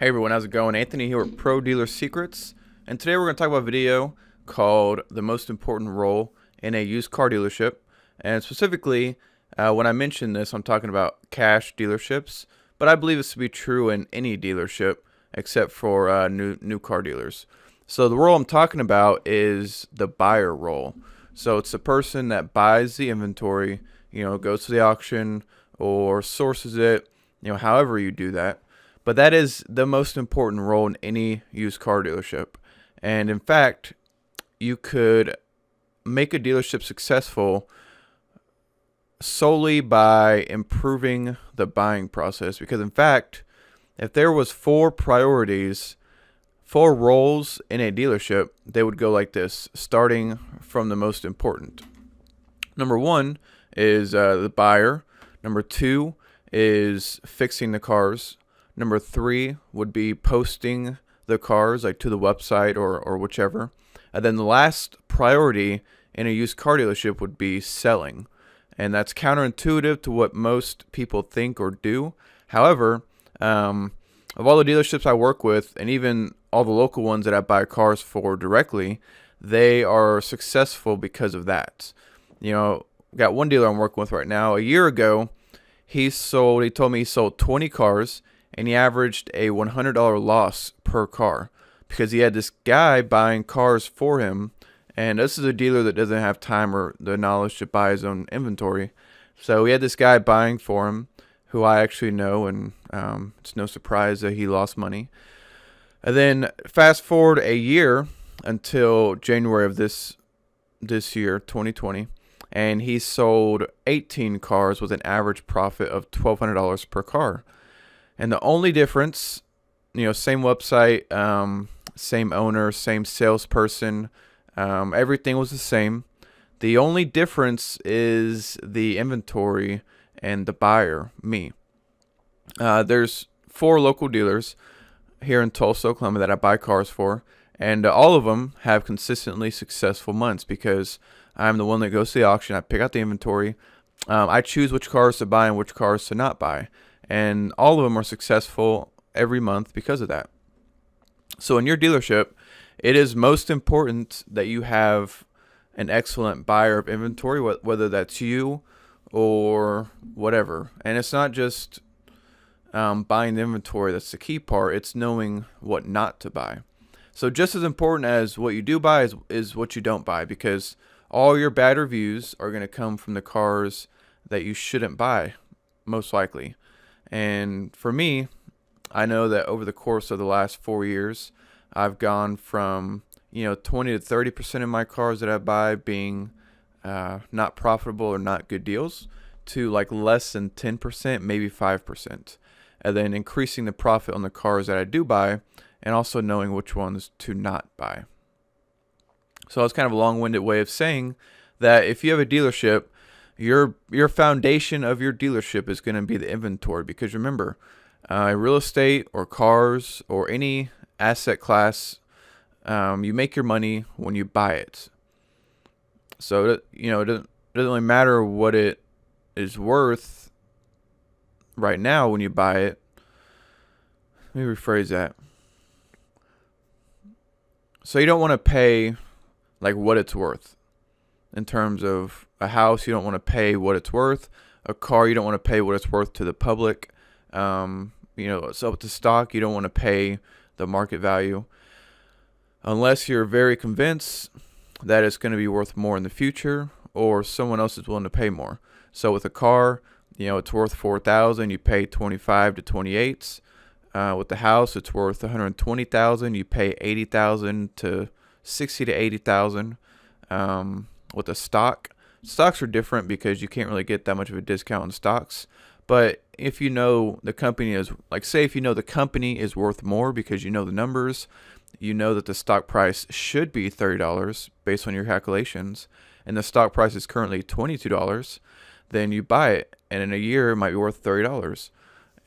Hey everyone, how's it going? Anthony here with Pro Dealer Secrets, and today we're going to talk about a video called the most important role in a used car dealership. And specifically, when I mention this, I'm talking about cash dealerships, but I believe this to be true in any dealership except for new car dealers. So the role I'm talking about is the buyer role. So it's the person that buys the inventory, goes to the auction or sources it, however you do that. But that is the most important role in any used car dealership. And in fact, you could make a dealership successful solely by improving the buying process. Because in fact, if there was four roles in a dealership, they would go like this, starting from the most important. Number one is the buyer. Number two is fixing the cars. Number three would be posting the cars like to the website or whichever. And then the last priority in a used car dealership would be selling. And that's counterintuitive to what most people think or do. However, of all the dealerships I work with, and even all the local ones that I buy cars for directly, they are successful because of that. Got one dealer I'm working with right now. A year ago, he told me he sold 20 cars, and he averaged a $100 loss per car because he had this guy buying cars for him. And this is a dealer that doesn't have time or the knowledge to buy his own inventory. So he had this guy buying for him who I actually know, and it's no surprise that he lost money. And then fast forward a year until January of this year, 2020, and he sold 18 cars with an average profit of $1,200 per car. And the only difference, same website, same owner, same salesperson, everything was the same. The only difference is the inventory and the buyer, me. There's 4 local dealers here in Tulsa, Oklahoma that I buy cars for, and all of them have consistently successful months because I'm the one that goes to the auction. I pick out the inventory. I choose which cars to buy and which cars to not buy. And all of them are successful every month because of that. So in your dealership, it is most important that you have an excellent buyer of inventory, whether that's you or whatever. And it's not just buying the inventory that's the key part. It's knowing what not to buy. So just as important as what you do buy is what you don't buy, because all your bad reviews are going to come from the cars that you shouldn't buy, most likely. And for me, I know that over the course of the last 4 years, I've gone from 20 to 30% of my cars that I buy being not profitable or not good deals to like less than 10%, maybe 5%, and then increasing the profit on the cars that I do buy, and also knowing which ones to not buy. So that's kind of a long-winded way of saying that if you have a dealership, your foundation of your dealership is going to be the inventory, because remember, real estate or cars or any asset class, you make your money when you buy it. So it doesn't really matter what it is worth right now when you buy it. Let me rephrase that. So you don't want to pay like what it's worth. In terms of a house, you don't want to pay what it's worth. A car, you don't want to pay what it's worth to the public. So with the stock, you don't want to pay the market value unless you're very convinced that it's going to be worth more in the future, or someone else is willing to pay more. So with a car, it's worth $4,000, you pay 25 to 28. With the house, it's worth $120,000, you pay 80,000 to 60 to 80,000. With a stocks are different because you can't really get that much of a discount on stocks. But if you know the company is, if you know the company is worth more because you know the numbers, you know that the stock price should be $30 based on your calculations, and the stock price is currently $22, then you buy it, and in a year it might be worth $30.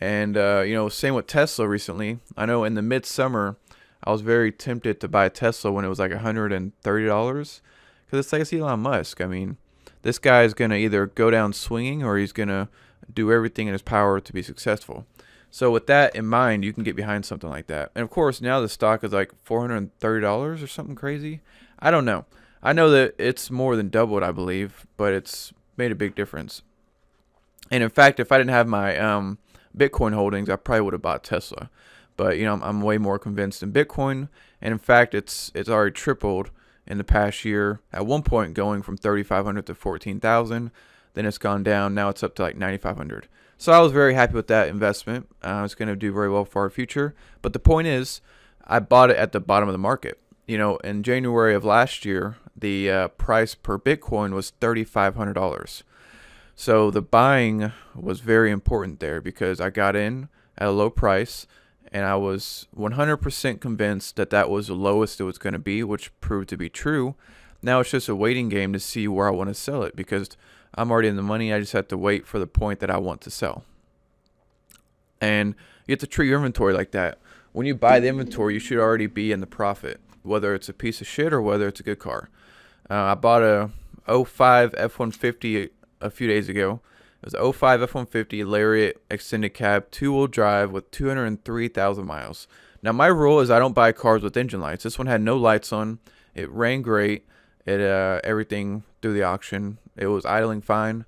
And same with Tesla recently. I know in the midsummer, I was very tempted to buy a Tesla when it was like $130. Because it's Elon Musk. I mean, this guy is going to either go down swinging or he's going to do everything in his power to be successful. So with that in mind, you can get behind something like that. And of course, now the stock is like $430 or something crazy. I don't know. I know that it's more than doubled, I believe, but it's made a big difference. And in fact, if I didn't have my Bitcoin holdings, I probably would have bought Tesla. But I'm way more convinced in Bitcoin, and in fact, it's already tripled in the past year. At one point, going from 3,500 to 14,000, then it's gone down. Now it's up to like 9,500. So I was very happy with that investment. It's going to do very well for our future. But the point is, I bought it at the bottom of the market. In January of last year, the price per Bitcoin was $3,500. So the buying was very important there because I got in at a low price, and I was 100% convinced that that was the lowest it was going to be, which proved to be true. Now it's just a waiting game to see where I want to sell it because I'm already in the money. I just have to wait for the point that I want to sell. And you have to treat your inventory like that. When you buy the inventory, you should already be in the profit, whether it's a piece of shit or whether it's a good car. I bought a 05 F-150 a few days ago. It was a 05 F-150 Lariat extended cab, 2-wheel drive with 203,000 miles. Now my rule is I don't buy cars with engine lights. This one had no lights on. It ran great. It everything through the auction. It was idling fine.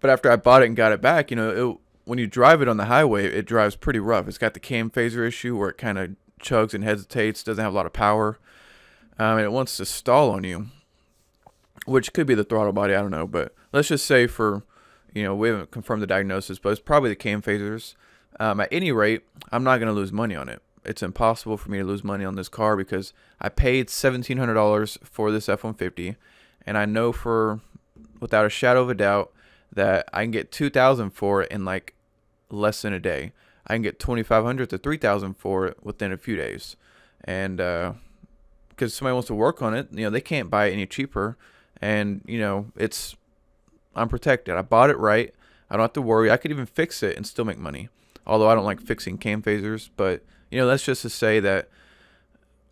But after I bought it and got it back, when you drive it on the highway, it drives pretty rough. It's got the cam phaser issue where it kind of chugs and hesitates, doesn't have a lot of power, and it wants to stall on you, which could be the throttle body, I don't know. But let's just say we haven't confirmed the diagnosis, but it's probably the cam phasers. At any rate, I'm not going to lose money on it. It's impossible for me to lose money on this car because I paid $1,700 for this F-150, and I know without a shadow of a doubt that I can get $2,000 for it in like less than a day. I can get $2,500 to $3,000 for it within a few days, and because somebody wants to work on it, they can't buy it any cheaper, and I'm protected. I bought it right. I don't have to worry. I could even fix it and still make money. Although I don't like fixing cam phasers, but that's just to say that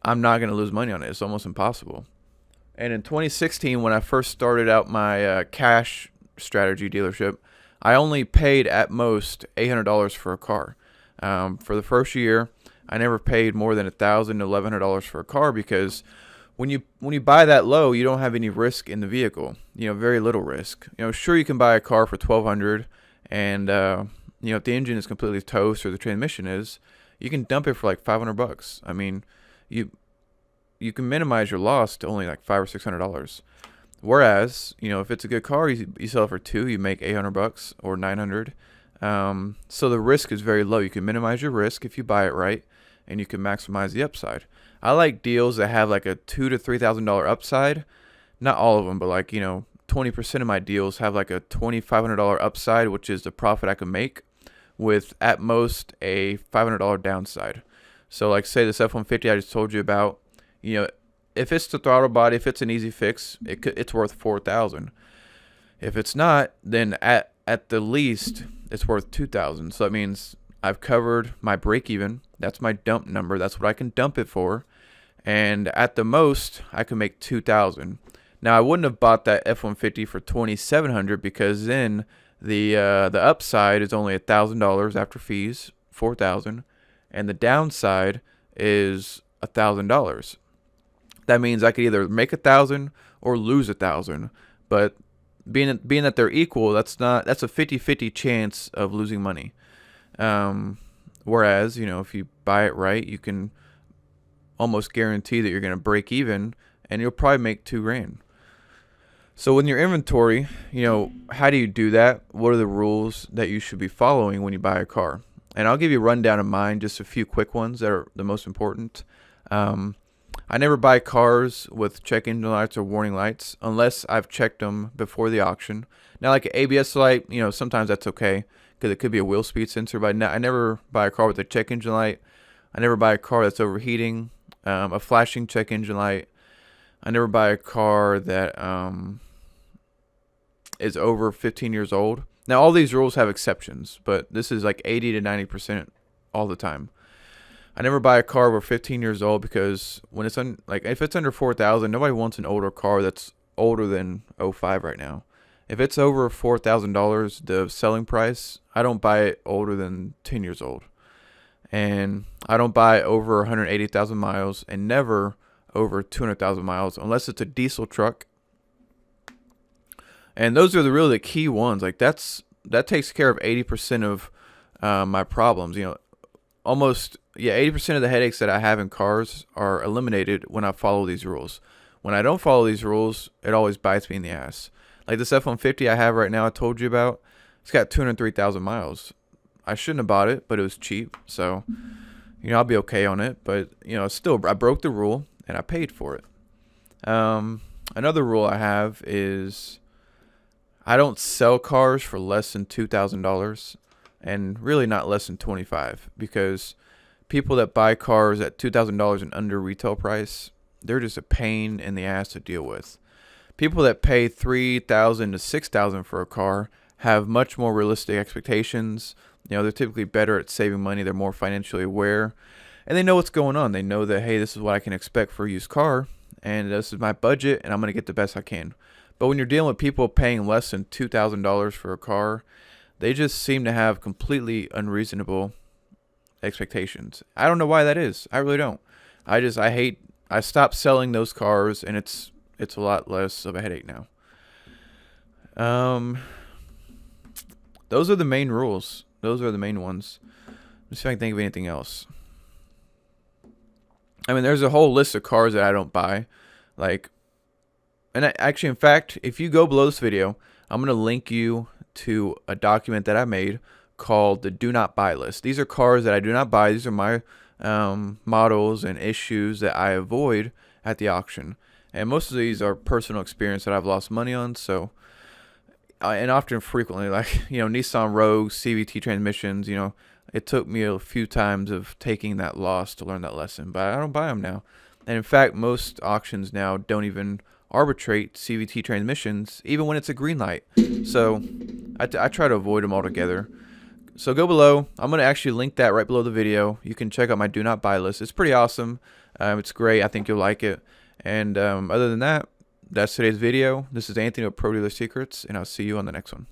I'm not going to lose money on it. It's almost impossible. And in 2016, when I first started out my cash strategy dealership, I only paid at most $800 for a car. For the first year, I never paid more than $1,000 to $1,100 for a car because when you buy that low, you don't have any risk in the vehicle. Very little risk. Sure, you can buy a car for $1,200, and if the engine is completely toast or the transmission is, you can dump it for like $500. I mean, you can minimize your loss to only like $500 or $600. Whereas, if it's a good car, you sell it for $200, you make $800 or $900. So the risk is very low. You can minimize your risk if you buy it right, and you can maximize the upside. I like deals that have like a $2,000 to $3,000 upside. Not all of them, but 20% of my deals have like a $2,500 upside, which is the profit I can make, with at most a $500 downside. So like say this F-150 I just told you about, if it's the throttle body, if it's an easy fix, it's worth $4,000. If it's not, then at the least it's worth $2,000. So that means I've covered my break even. That's my dump number. That's what I can dump it for. And at the most, I can make $2,000. Now I wouldn't have bought that F-150 for $2,700 because then the upside is only $1,000 after fees, $4,000, and the downside is $1,000. That means I could either make $1,000 or lose $1,000. But being that they're equal, that's a 50-50 chance of losing money. Whereas, if you buy it right, you can almost guarantee that you're going to break even, and you'll probably make $2,000. So in your inventory, how do you do that? What are the rules that you should be following when you buy a car? And I'll give you a rundown of mine, just a few quick ones that are the most important. I never buy cars with check engine lights or warning lights unless I've checked them before the auction. Now, like an ABS light, sometimes that's okay because it could be a wheel speed sensor, but I never buy a car with a check engine light. I never buy a car that's overheating, a flashing check engine light. I never buy a car that is over 15 years old. Now, all these rules have exceptions, but this is like 80 to 90% all the time. I never buy a car over 15 years old because when it's if it's under 4,000, nobody wants an older car that's older than 05 right now. If it's over $4,000, the selling price, I don't buy it older than 10 years old. And I don't buy over 180,000 miles and never over 200,000 miles unless it's a diesel truck. And those are really the key ones. Like that takes care of 80% of my problems. Almost 80% of the headaches that I have in cars are eliminated when I follow these rules. When I don't follow these rules, it always bites me in the ass. Like this F-150 I have right now, I told you about, it's got 203,000 miles. I shouldn't have bought it, but it was cheap, so I'll be okay on it. But still, I broke the rule and I paid for it. Another rule I have is I don't sell cars for less than $2,000, and really not less than $25,000, because people that buy cars at $2,000 and under retail price, they're just a pain in the ass to deal with. People that pay $3,000 to $6,000 for a car have much more realistic expectations. They're typically better at saving money. They're more financially aware, and they know what's going on. They know that, hey, this is what I can expect for a used car, and this is my budget, and I'm going to get the best I can. But when you're dealing with people paying less than $2,000 for a car, they just seem to have completely unreasonable expectations. I don't know why that is. I really don't. I stopped selling those cars, and it's a lot less of a headache now. Those are the main rules. Those are the main ones. Let's see if I can think of anything else. I mean, there's a whole list of cars that I don't buy. In fact, if you go below this video, I'm going to link you to a document that I made called the Do Not Buy list. These are cars that I do not buy. These are my models and issues that I avoid at the auction. And most of these are personal experience that I've lost money on. So, and often frequently, Nissan Rogue, CVT transmissions, it took me a few times of taking that loss to learn that lesson, but I don't buy them now. And in fact, most auctions now don't even arbitrate CVT transmissions, even when it's a green light. So I try to avoid them altogether. So go below. I'm going to actually link that right below the video. You can check out my Do Not Buy list. It's pretty awesome. It's great. I think you'll like it. And other than that, that's today's video. This is Anthony with Pro Dealer Secrets, and I'll see you on the next one.